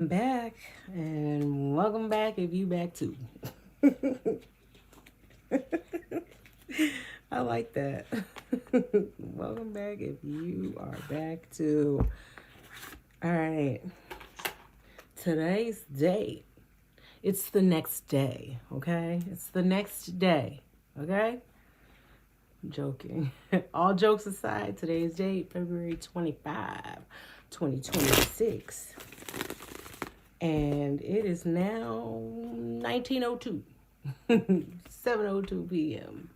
Back and welcome back if you back too. I like that. Welcome back if you are back too. All right. Today's date. It's the next day, okay? It's the next day, okay? I'm joking. All jokes aside, today's date, February 25, 2026. And it is now 1902. 7:02 p.m.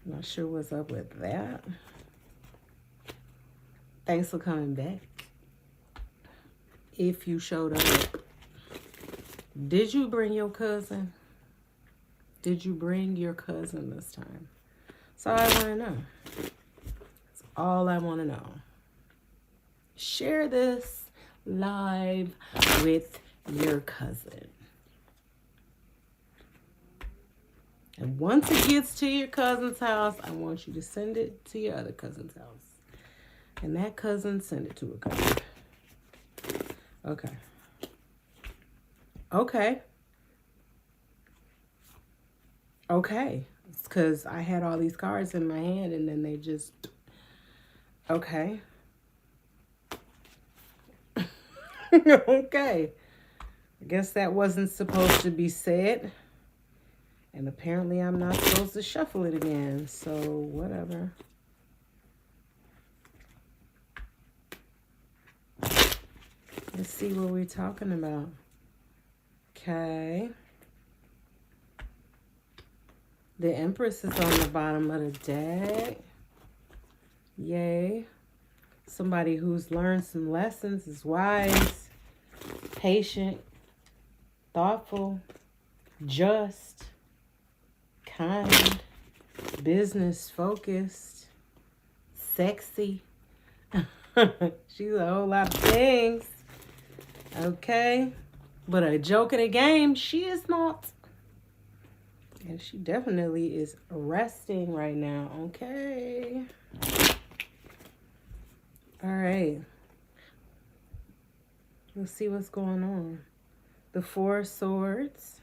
Not sure what's up with that. Thanks for coming back. If you showed up, did you bring your cousin? Did you bring your cousin this time? That's all I want to know. That's all I want to know. Share this live with your cousin. And once it gets to your cousin's house, I want you to send it to your other cousin's house. And that cousin, send it to a cousin. Okay. Okay. Okay. It's because I had all these cards in my hand and then they just... Okay. Okay. I guess that wasn't supposed to be said. And apparently I'm not supposed to shuffle it again. So, whatever. Let's see what we're talking about. Okay. The Empress is on the bottom of the deck. Yay. Somebody who's learned some lessons, is wise, patient, thoughtful, just, kind, business focused, sexy. She's a whole lot of things. Okay. But a joke in a game, she is not. And she definitely is resting right now. Okay. All right. Let's see what's going on. The Four of Swords.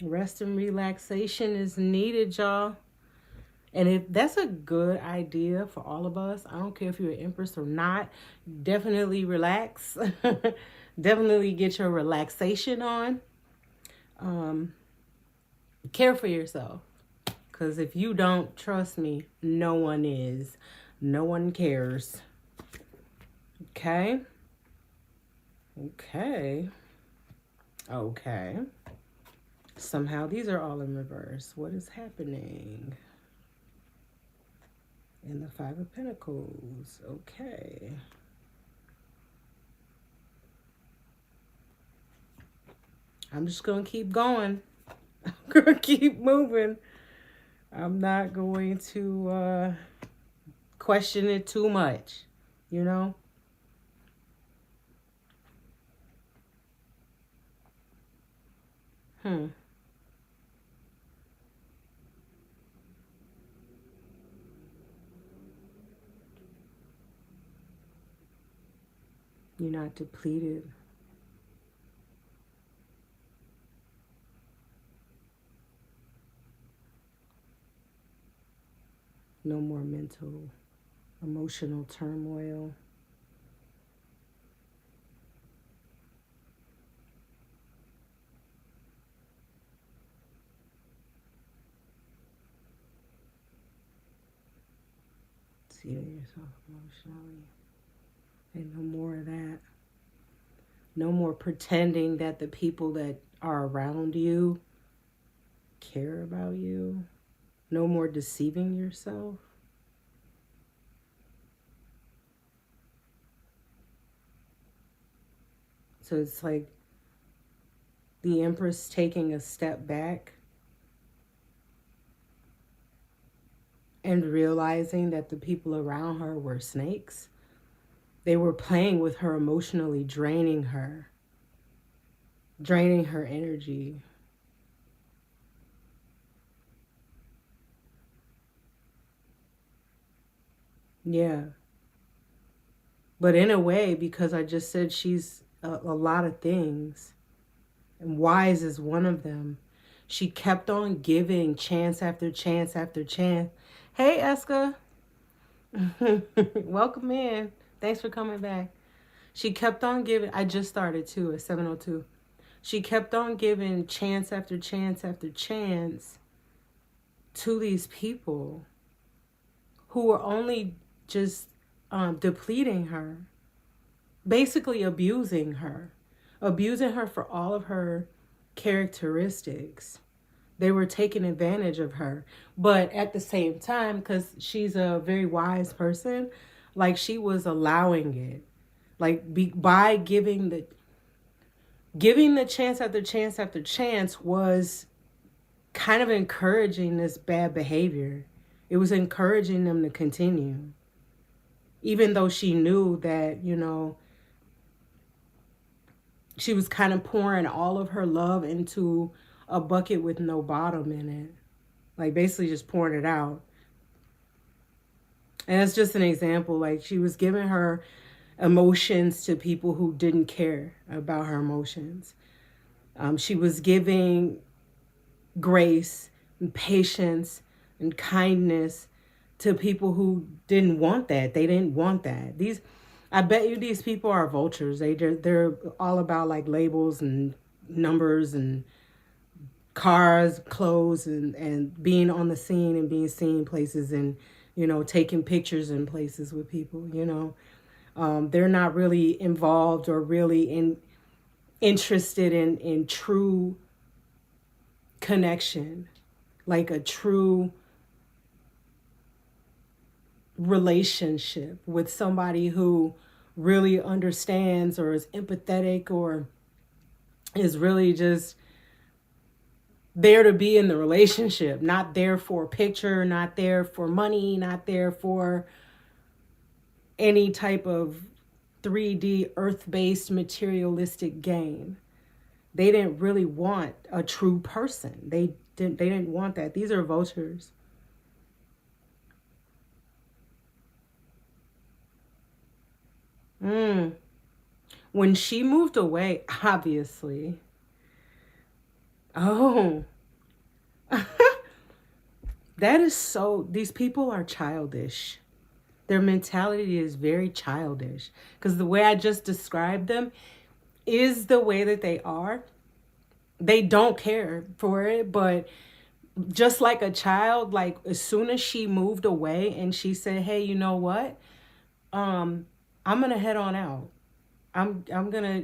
Rest and relaxation is needed, y'all. And if that's a good idea for all of us, I don't care if you're an Empress or not, definitely relax. Definitely get your relaxation on. Care for yourself. Because if you don't, trust me, no one is. No one cares. Okay? Okay. Okay. Somehow these are all in reverse. What is happening? And the Five of Pentacles. Okay. I'm just going to keep going. I'm going to keep moving. I'm not going to question it too much, you know? You're not depleted. No more mental, emotional turmoil. Seating yourself emotionally. And no more of that. No more pretending that the people that are around you care about you. No more deceiving yourself. So it's like the Empress taking a step back and realizing that the people around her were snakes. They were playing with her emotionally, draining her energy. Yeah. But in a way, because I just said she's a lot of things, and wise is one of them. She kept on giving chance after chance after chance. Hey, Eska. Welcome in. Thanks for coming back. She kept on giving. I just started too at 7:02. She kept on giving chance after chance after chance to these people who were only just depleting her, basically abusing her for all of her characteristics. They were taking advantage of her. But at the same time, because she's a very wise person, like she was allowing it. Like by giving the chance after chance after chance was kind of encouraging this bad behavior. It was encouraging them to continue. Even though she knew that, she was kind of pouring all of her love into a bucket with no bottom in it. Like basically just pouring it out. And it's just an example. Like she was giving her emotions to people who didn't care about her emotions. She was giving grace and patience and kindness to people who didn't want that. They didn't want that. I bet you these people are vultures. They're all about like labels and numbers and cars, clothes, and being on the scene and being seen places and, taking pictures in places with people, They're not really involved or really interested in true connection, like a true relationship with somebody who really understands or is empathetic or is really just there to be in the relationship, not there for a picture, not there for money, not there for any type of 3D earth-based materialistic gain. They didn't really want a true person. They didn't want that. These are vultures. When she moved away, obviously. Oh. That is so, these people are childish. Their mentality is very childish. Because the way I just described them is the way that they are. They don't care for it, but just like a child, like as soon as she moved away and she said, hey, you know what? I'm gonna head on out. I'm gonna,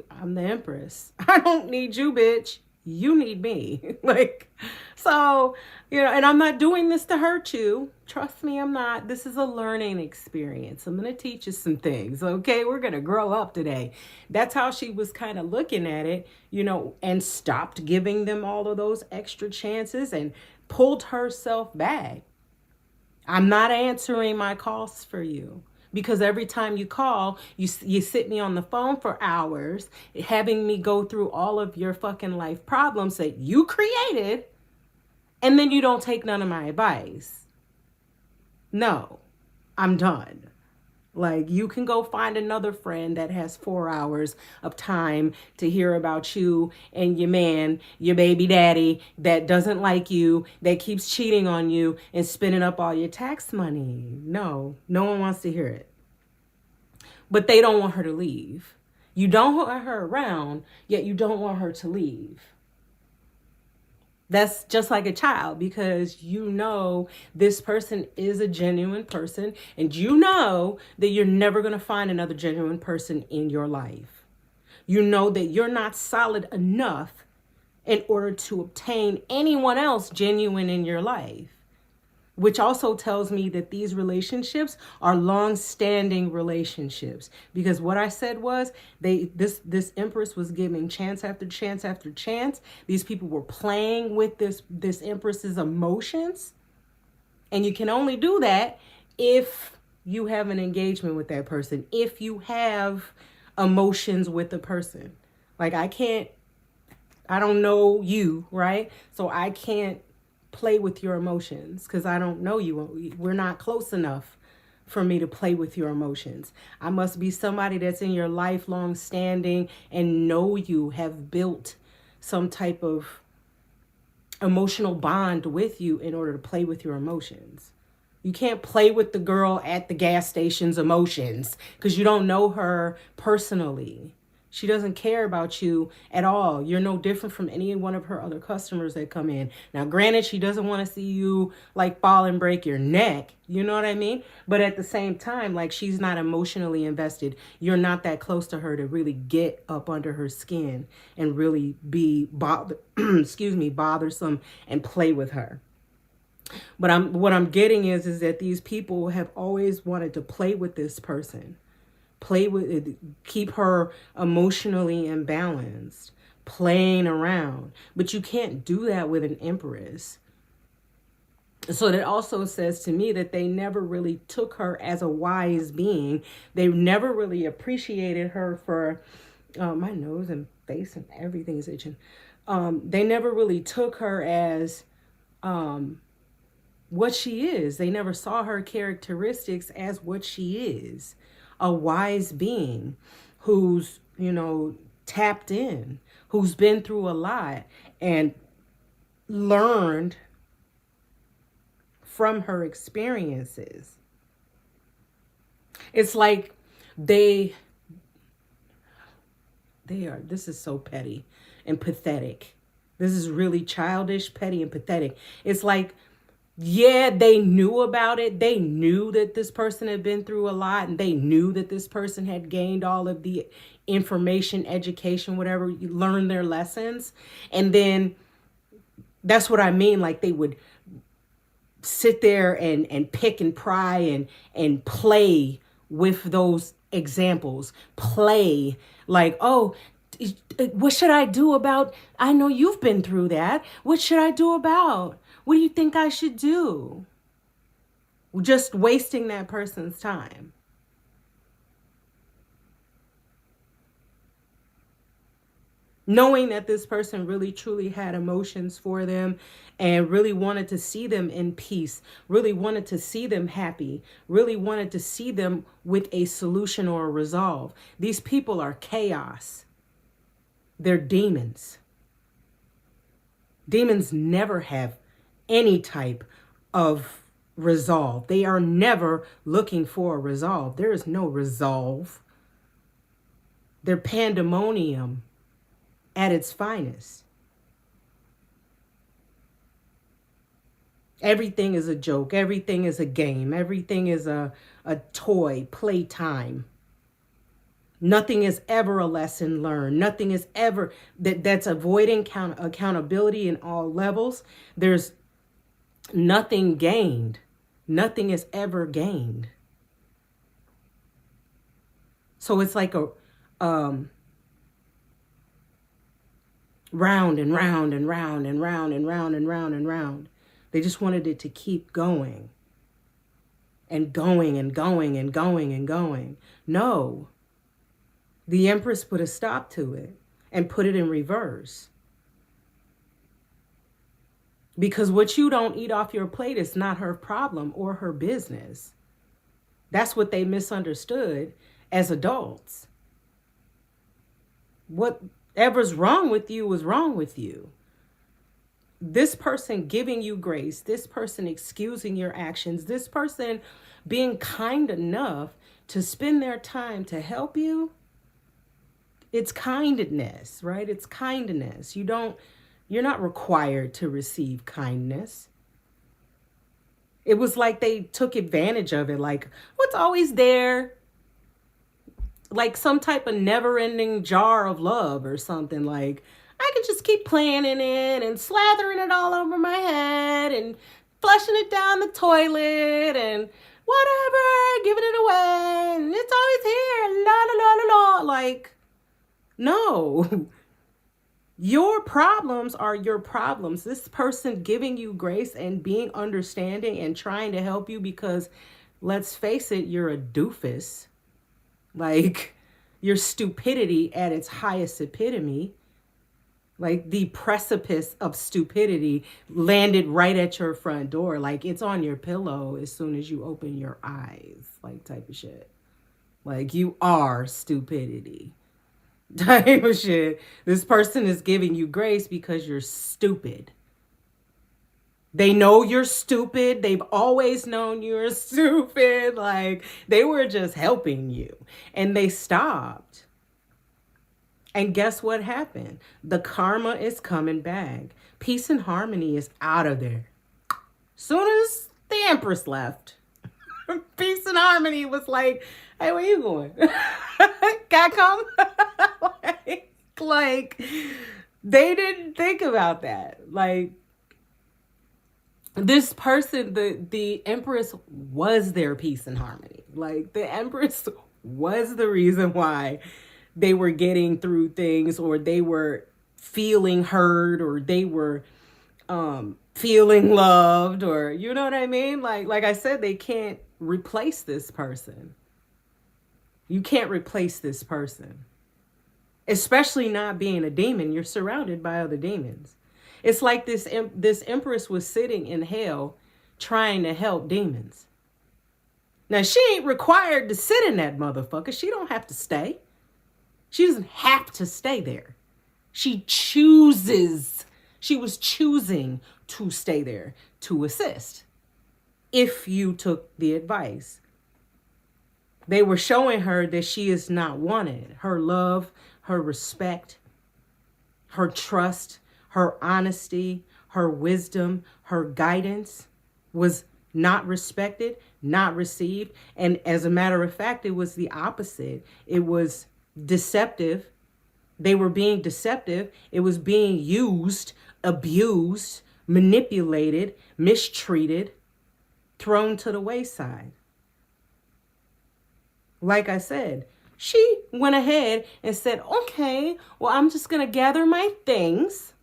I'm the Empress. I don't need you, bitch. You need me. Like, so, and I'm not doing this to hurt you. Trust me, I'm not. This is a learning experience. I'm gonna teach you some things. Okay, we're gonna grow up today. That's how she was kind of looking at it, and stopped giving them all of those extra chances and pulled herself back. I'm not answering my calls for you. Because every time you call, you sit me on the phone for hours, having me go through all of your fucking life problems that you created, and then you don't take none of my advice. No, I'm done. Like, you can go find another friend that has 4 hours of time to hear about you and your man, your baby daddy that doesn't like you, that keeps cheating on you and spending up all your tax money. No one wants to hear it. But they don't want her to leave. You don't want her around, yet you don't want her to leave. That's just like a child, because this person is a genuine person, and you know that you're never going to find another genuine person in your life. You know that you're not solid enough in order to obtain anyone else genuine in your life. Which also tells me that these relationships are long-standing relationships. Because what I said was, this Empress was giving chance after chance after chance. These people were playing with this Empress's emotions. And you can only do that if you have an engagement with that person. If you have emotions with the person. Like I don't know you, right? So I can't play with your emotions because I don't know you. We're not close enough for me to play with your emotions. I must be somebody that's in your life long standing and know you, have built some type of emotional bond with you in order to play with your emotions. You can't play with the girl at the gas station's emotions because you don't know her personally. She doesn't care about you at all. You're no different from any one of her other customers that come in. Now, granted, she doesn't want to see you like fall and break your neck. You know what I mean? But at the same time, like, she's not emotionally invested. You're not that close to her to really get up under her skin and really be bothersome and play with her. But what I'm getting is that these people have always wanted to play with this person. Play with it, keep her emotionally imbalanced, playing around. But you can't do that with an empress. So that also says to me that they never really took her as a wise being. They never really appreciated her for my nose and face and everything is itching. They never really took her as what she is. They never saw her characteristics as what she is. A wise being who's, tapped in, who's been through a lot and learned from her experiences. It's like this is so petty and pathetic. This is really childish, petty, and pathetic. It's like, yeah, they knew about it. They knew that this person had been through a lot, and they knew that this person had gained all of the information, education, whatever, you learn their lessons. And then that's what I mean. Like, they would sit there and pick and pry and play with those examples. Play like, oh, what should I do about, I know you've been through that. What should I do about? What do you think I should do? Just wasting that person's time. Knowing that this person really truly had emotions for them and really wanted to see them in peace, really wanted to see them happy, really wanted to see them with a solution or a resolve. These people are chaos. They're demons. Demons never have any type of resolve. They are never looking for a resolve. There is no resolve. They're pandemonium at its finest. Everything is a joke. Everything is a game. Everything is a toy, playtime. Nothing is ever a lesson learned. Nothing is ever that's avoiding accountability in all levels. There's nothing gained. Nothing is ever gained. So it's like a round and round and round and round and round and round and round. They just wanted it to keep going and going and going and going and going. No. The Empress put a stop to it and put it in reverse. Because what you don't eat off your plate is not her problem or her business. That's what they misunderstood as adults. Whatever's wrong with you was wrong with you. This person giving you grace, this person excusing your actions, this person being kind enough to spend their time to help you, it's kindness, right? It's kindness. You're not required to receive kindness. It was like they took advantage of it. Like, what's always there? Like some type of never-ending jar of love or something. Like, I can just keep playing in it and slathering it all over my head and flushing it down the toilet and whatever, giving it away. And it's always here. La, la, la, la, la. Like, no. Your problems are your problems. This person giving you grace and being understanding and trying to help you because, let's face it, you're a doofus. Like, your stupidity at its highest epitome. Like the precipice of stupidity landed right at your front door. Like it's on your pillow as soon as you open your eyes, like type of shit. Like you are stupidity type of shit. This person is giving you grace because you're stupid. They know you're stupid. They've always known you're stupid. Like they were just helping you and they stopped. And guess what happened? The karma is coming back. Peace and harmony is out of there. Soon as the Empress left, peace and harmony was like, hey, where you going? Got come? like, they didn't think about that. Like, this person, the Empress was their peace and harmony. Like, the Empress was the reason why they were getting through things, or they were feeling heard, or they were feeling loved, or you know what I mean? Like I said, they can't replace this person. You can't replace this person. Especially not being a demon. You're surrounded by other demons. It's like this Empress was sitting in hell trying to help demons. Now, she ain't required to sit in that motherfucker. She don't have to stay. She doesn't have to stay there. She chooses. She was choosing to stay there to assist. If you took the advice. They were showing her that she is not wanted. Her love, her respect, her trust, her honesty, her wisdom, her guidance was not respected, not received. And as a matter of fact, it was the opposite. It was deceptive. They were being deceptive. It was being used, abused, manipulated, mistreated, thrown to the wayside. Like I said, she went ahead and said, okay, well, I'm just going to gather my things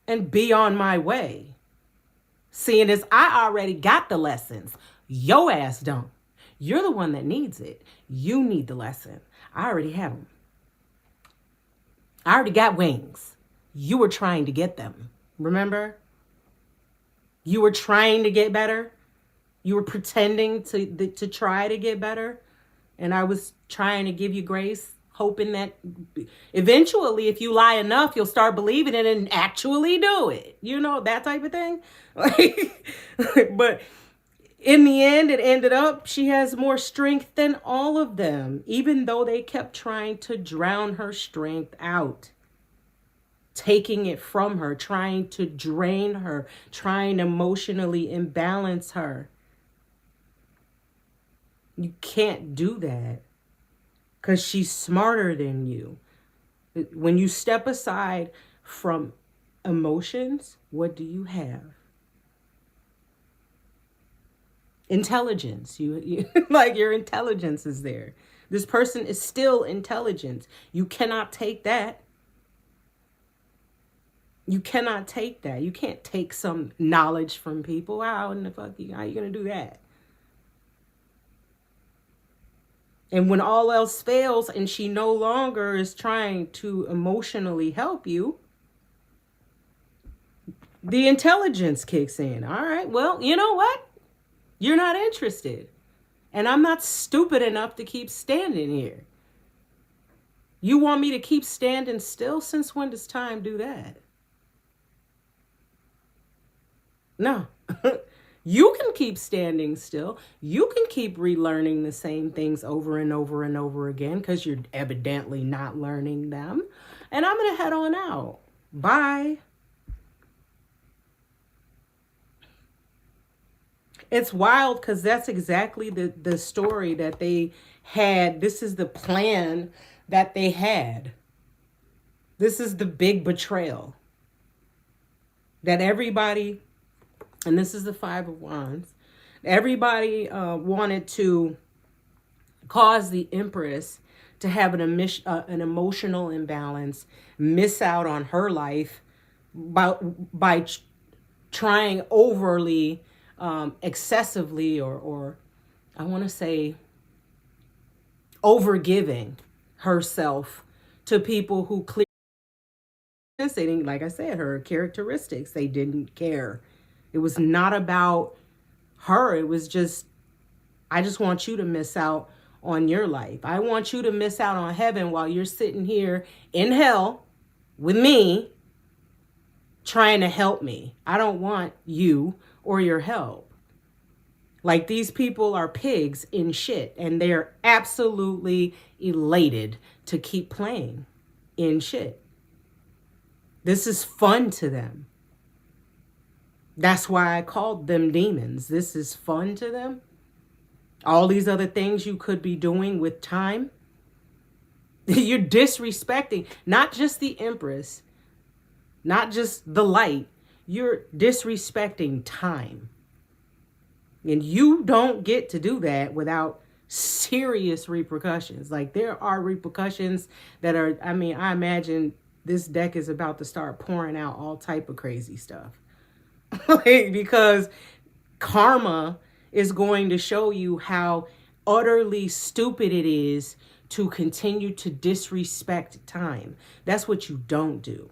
and be on my way. Seeing as I already got the lessons, your ass don't. You're the one that needs it. You need the lesson. I already have them. I already got wings. You were trying to get them. Remember? You were trying to get better. You were pretending to try to get better. And I was trying to give you grace, hoping that eventually, if you lie enough, you'll start believing it and actually do it. You know, that type of thing. But in the end, it ended up she has more strength than all of them, even though they kept trying to drown her strength out, taking it from her, trying to drain her, trying to emotionally imbalance her. You can't do that because she's smarter than you. When you step aside from emotions, what do you have? Intelligence. You like your intelligence is there. This person is still intelligent. You cannot take that. You cannot take that. You can't take some knowledge from people. How in the fuck how are you gonna do that? And when all else fails and she no longer is trying to emotionally help you, the intelligence kicks in. All right, well, you know what? You're not interested. And I'm not stupid enough to keep standing here. You want me to keep standing still? Since when does time do that? No. You can keep standing still. You can keep relearning the same things over and over and over again because you're evidently not learning them. And I'm going to head on out. Bye. It's wild because that's exactly the story that they had. This is the plan that they had. This is the big betrayal that everybody... And this is the Five of Wands. Everybody wanted to cause the Empress to have an emotional imbalance, miss out on her life by trying overly, excessively, or I want to say overgiving herself to people who clearly Empress, they didn't, like I said, her characteristics, they didn't care. It was not about her. It was just, I just want you to miss out on your life. I want you to miss out on heaven while you're sitting here in hell with me trying to help me. I don't want you or your help. Like, these people are pigs in shit, and they're absolutely elated to keep playing in shit. This is fun to them. That's why I called them demons. This is fun to them. All these other things you could be doing with time. You're disrespecting not just the Empress, not just the light. You're disrespecting time. And you don't get to do that without serious repercussions. Like, there are repercussions that are, I mean, I imagine this deck is about to start pouring out all type of crazy stuff. Like, because karma is going to show you how utterly stupid it is to continue to disrespect time. That's what you don't do.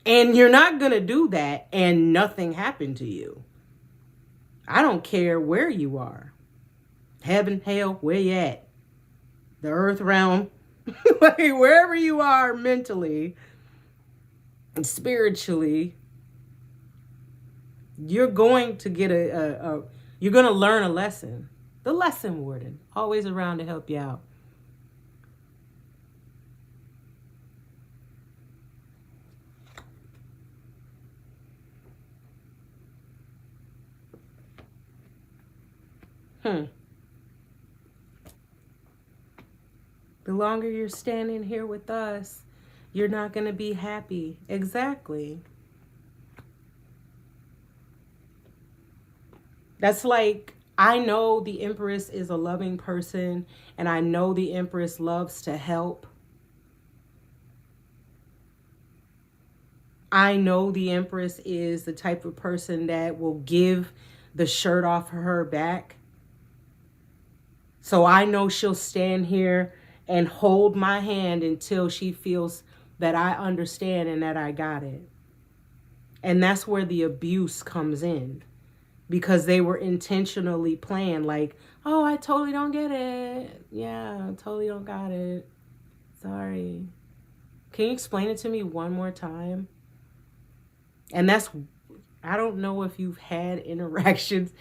And you're not going to do that and nothing happened to you. I don't care where you are. Heaven, hell, where you at? The earth realm. Like, wherever you are mentally and spiritually, you're going to get you're going to learn a lesson. The lesson warden, always around to help you out. The longer you're standing here with us, you're not going to be happy. Exactly. That's like, I know the Empress is a loving person, and I know the Empress loves to help. I know the Empress is the type of person that will give the shirt off her back. So I know she'll stand here and hold my hand until she feels that I understand and that I got it. And that's where the abuse comes in. Because they were intentionally playing like, oh, I totally don't get it. Yeah, I totally don't got it. Sorry. Can you explain it to me one more time? And that's, I don't know if you've had interactions.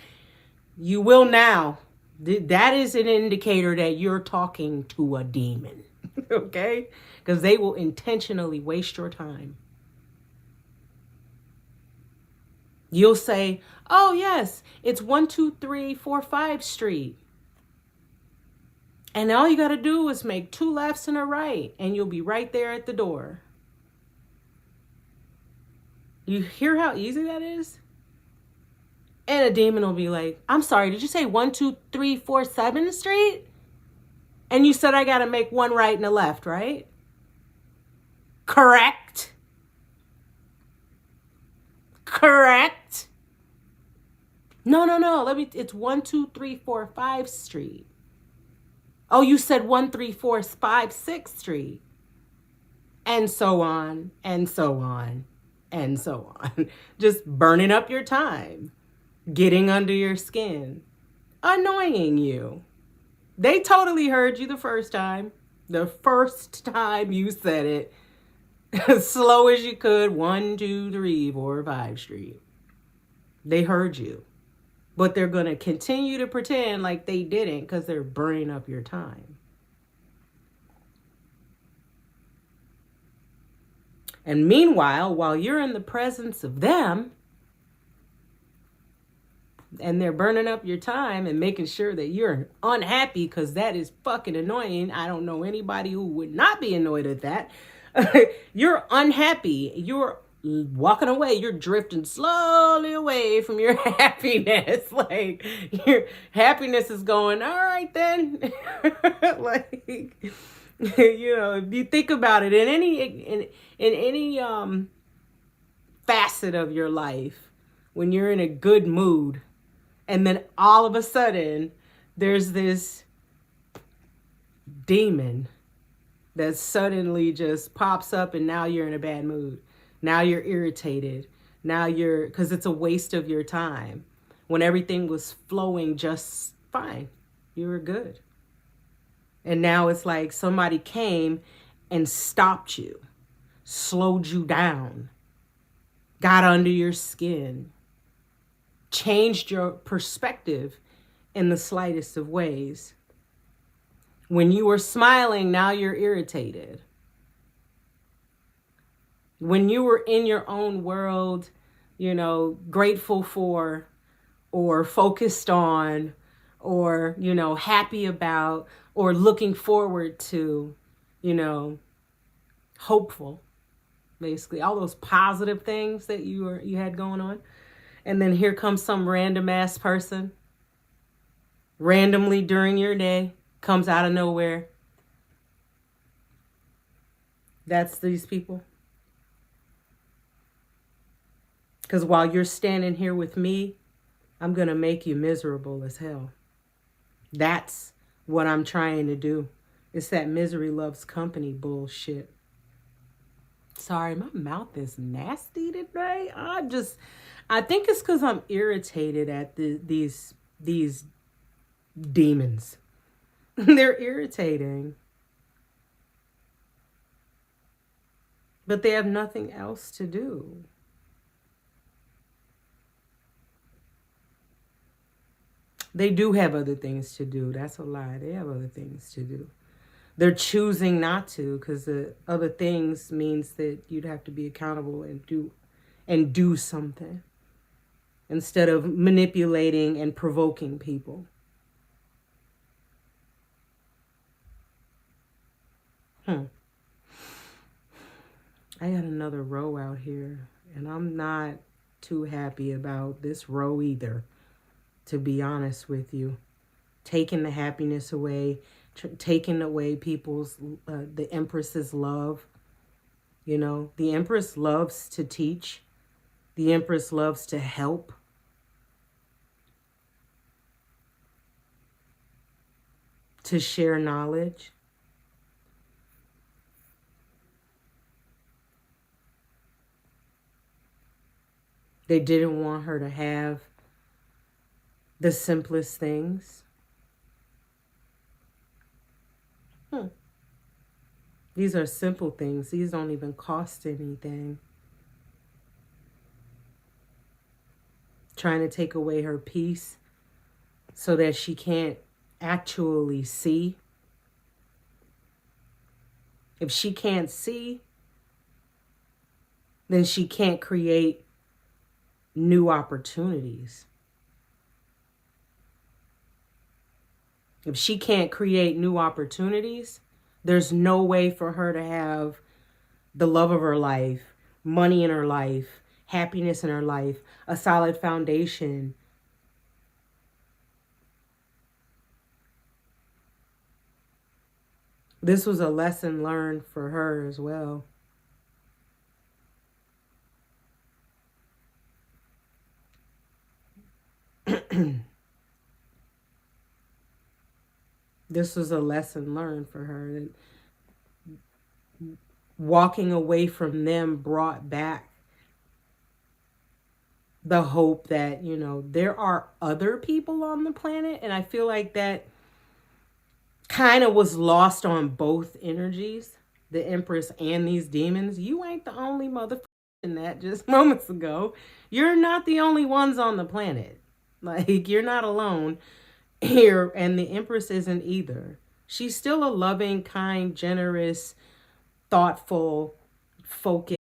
You will now. That is an indicator that you're talking to a demon. Okay? Because they will intentionally waste your time. You'll say, oh, yes, it's 12345 Street. And all you got to do is make 2 lefts and a right, and you'll be right there at the door. You hear how easy that is? And a demon will be like, I'm sorry, did you say 12347 Street? And you said I got to make 1 right and a left, right? Correct. Correct. No. It's 12345 Street. Oh, you said 13456 Street. And so on, and so on, and so on. Just burning up your time. Getting under your skin. Annoying you. They totally heard you the first time. The first time you said it. As slow as you could. 1, 2, 3, 4, 5 Street. They heard you. But they're going to continue to pretend like they didn't because they're burning up your time. And meanwhile, while you're in the presence of them, and they're burning up your time and making sure that you're unhappy because that is fucking annoying. I don't know anybody who would not be annoyed at that. You're unhappy. You're walking away. You're drifting slowly away from your happiness. Like, your happiness is going, all right then. Like, you know, if you think about it in any facet of your life, when you're in a good mood, and then all of a sudden there's this demon that suddenly just pops up and now you're in a bad mood. Now you're irritated. Now you're, because it's a waste of your time when everything was flowing just fine. You were good. And now it's like somebody came and stopped you, slowed you down, got under your skin, changed your perspective in the slightest of ways. When you were smiling, now you're irritated. When you were in your own world, grateful for or focused on or, happy about or looking forward to, hopeful, basically all those positive things that you had going on. And then here comes some random ass person randomly during your day, comes out of nowhere. That's these people. Because while you're standing here with me, I'm going to make you miserable as hell. That's what I'm trying to do. It's that misery loves company bullshit. Sorry, my mouth is nasty today. I think it's because I'm irritated at these demons. They're irritating. But they have nothing else to do. They do have other things to do. That's a lie. They have other things to do. They're choosing not to, because the other things means that you'd have to be accountable and do something instead of manipulating and provoking people. I got another row out here, and I'm not too happy about this row either, to be honest with you. Taking the happiness away, taking away people's, the Empress's love. The Empress loves to teach. The Empress loves to help. To share knowledge. They didn't want her to have the simplest things. These are simple things. These don't even cost anything. Trying to take away her peace so that she can't actually see. If she can't see, then she can't create new opportunities. If she can't create new opportunities, there's no way for her to have the love of her life, money in her life, happiness in her life, a solid foundation. This was a lesson learned for her as well. This was a lesson learned for her. That walking away from them brought back the hope that, there are other people on the planet. And I feel like that kind of was lost on both energies, the Empress and these demons. You ain't the only motherfucker in that just moments ago. You're not the only ones on the planet. Like, you're not alone here, and the Empress isn't either. She's still a loving, kind, generous, thoughtful, focused